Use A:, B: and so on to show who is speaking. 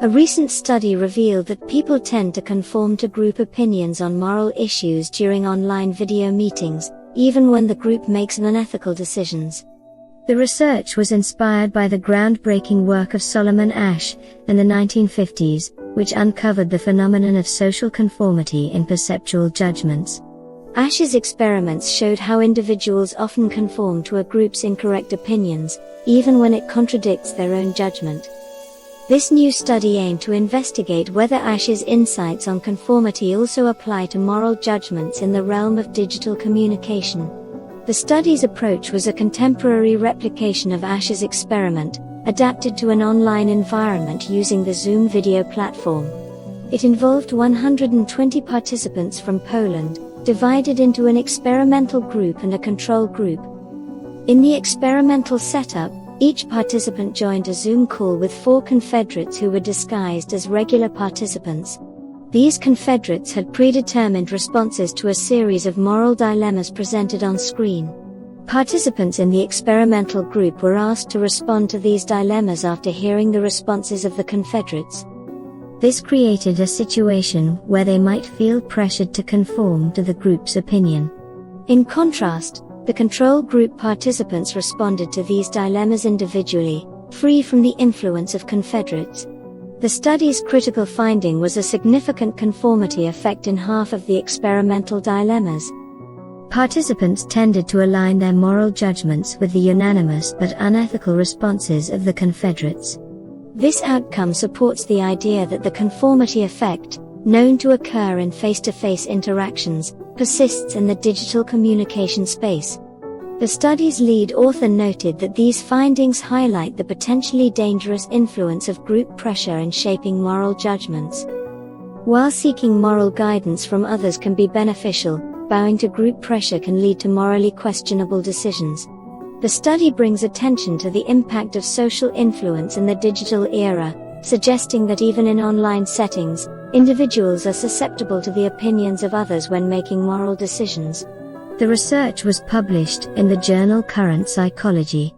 A: A recent study revealed that people tend to conform to group opinions on moral issues during online video meetings, even when the group makes unethical decisions. The research was inspired by the groundbreaking work of Solomon Asch in the 1950s, which uncovered the phenomenon of social conformity in perceptual judgments. Asch's experiments showed how individuals often conform to a group's incorrect opinions, even when it contradicts their own judgment. This new study aimed to investigate whether Asch's insights on conformity also apply to moral judgments in the realm of digital communication. The study's approach was a contemporary replication of Asch's experiment, adapted to an online environment using the Zoom video platform. It involved 120 participants from Poland, divided into an experimental group and a control group. In the experimental setup, each participant joined a Zoom call with 4 Confederates who were disguised as regular participants. These Confederates had predetermined responses to a series of moral dilemmas presented on screen. Participants in the experimental group were asked to respond to these dilemmas after hearing the responses of the Confederates. This created a situation where they might feel pressured to conform to the group's opinion. In contrast, the control group participants responded to these dilemmas individually, free from the influence of Confederates. The study's critical finding was a significant conformity effect in half of the experimental dilemmas. Participants tended to align their moral judgments with the unanimous but unethical responses of the Confederates. This outcome supports the idea that the conformity effect, known to occur in face-to-face interactions, persists in the digital communication space. The study's lead author noted that these findings highlight the potentially dangerous influence of group pressure in shaping moral judgments. While seeking moral guidance from others can be beneficial, bowing to group pressure can lead to morally questionable decisions. The study brings attention to the impact of social influence in the digital era, suggesting that even in online settings, individuals are susceptible to the opinions of others when making moral decisions. The research was published in the journal Current Psychology.